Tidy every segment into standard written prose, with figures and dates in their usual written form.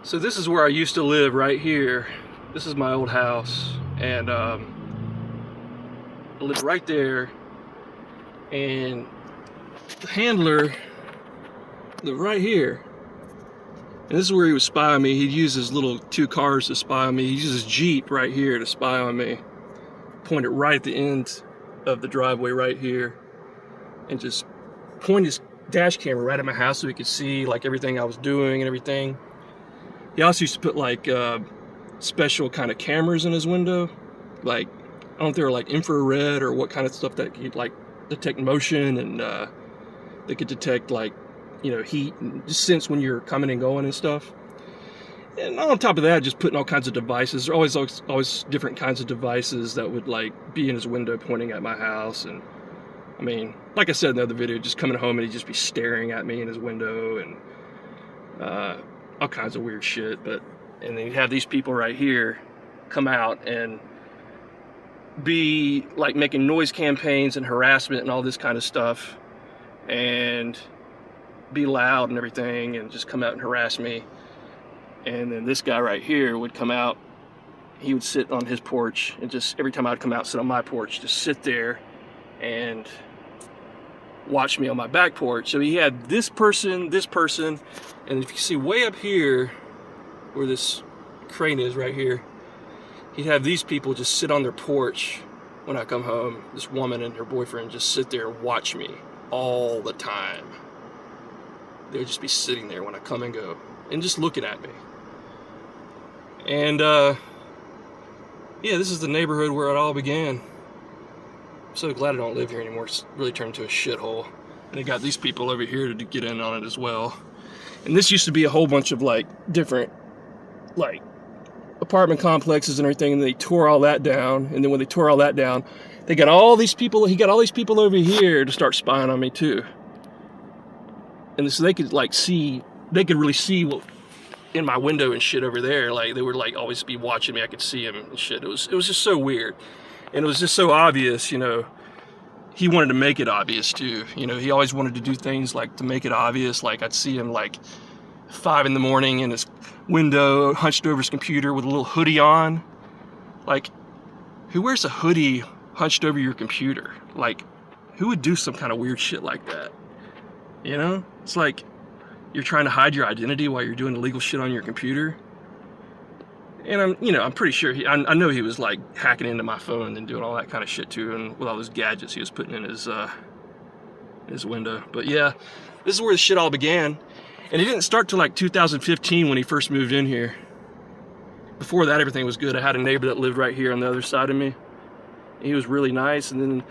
So this is where I used to live, right here. This is my old house, and I lived right there. And the handler lived right here. And this is where he would spy on me. He'd use his little 2 cars to spy on me. He'd use his Jeep right here to spy on me. Point it right at the end of the driveway right here, and just point his dash camera right at my house so he could see like everything I was doing and everything. He also used to put like special kind of cameras in his window, like I don't know if they were like infrared or what kind of stuff that could like detect motion, and they could detect like, you know, heat and just sense when you're coming and going and stuff. And on top of that, just putting all kinds of devices. There are always different kinds of devices that would like be in his window pointing at my house. And I mean, like I said in the other video, just coming home and he'd just be staring at me in his window and all kinds of weird shit. And then you'd have these people right here come out and be like making noise campaigns and harassment and all this kind of stuff, and be loud and everything, and just come out and harass me. And then this guy right here would come out. He would sit on his porch, and just every time I'd come out, sit on my porch, just sit there and watch me on my back porch. So he had this person, and if you see way up here where this crane is right here, he'd have these people just sit on their porch when I come home. This woman and her boyfriend just sit there and watch me all the time. They would just be sitting there when I come and go and just looking at me. And yeah, this is the neighborhood where it all began. I'm so glad I don't live here anymore. It's really turned into a shithole. And they got these people over here to get in on it as well. And this used to be a whole bunch of like different like apartment complexes and everything, and they tore all that down. And then when they tore all that down, they got all these people, he got all these people over here to start spying on me too. And so they could like see, they could really see what in my window and shit over there. Like they would like always be watching me. I could see him and shit. It was just so weird. And it was just so obvious, you know. He wanted to make it obvious too. You know, he always wanted to do things like to make it obvious. Like I'd see him like 5 in the morning in his window, hunched over his computer with a little hoodie on. Like, who wears a hoodie hunched over your computer? Like, who would do some kind of weird shit like that? You know? It's like you're trying to hide your identity while you're doing illegal shit on your computer. And I'm pretty sure I know he was like hacking into my phone and doing all that kind of shit too, and with all those gadgets he was putting in his window. But yeah, this is where the shit all began. And it didn't start till like 2015 when he first moved in here. Before that, everything was good. I had a neighbor that lived right here on the other side of me. He was really nice, and then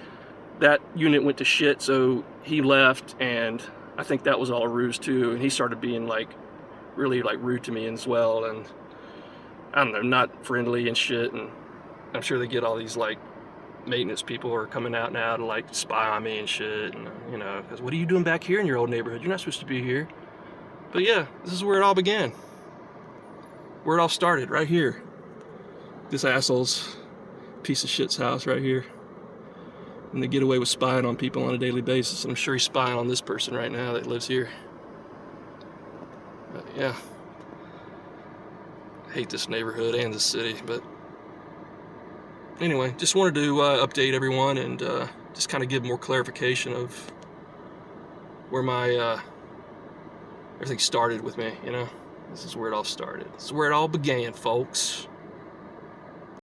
that unit went to shit, so he left, and I think that was all a ruse too. And he started being like really like rude to me as well, and I don't know, not friendly and shit. And I'm sure they get all these like maintenance people are coming out now to like spy on me and shit, and you know, because what are you doing back here in your old neighborhood? You're not supposed to be here. But yeah, this is where it all began. Where it all started, right here. This asshole's piece of shit's house right here. And they get away with spying on people on a daily basis. And I'm sure he's spying on this person right now that lives here. But yeah. I hate this neighborhood and this city, but anyway, just wanted to update everyone and just kind of give more clarification of where my everything started with me, you know. This is where it all started. This is where it all began, folks.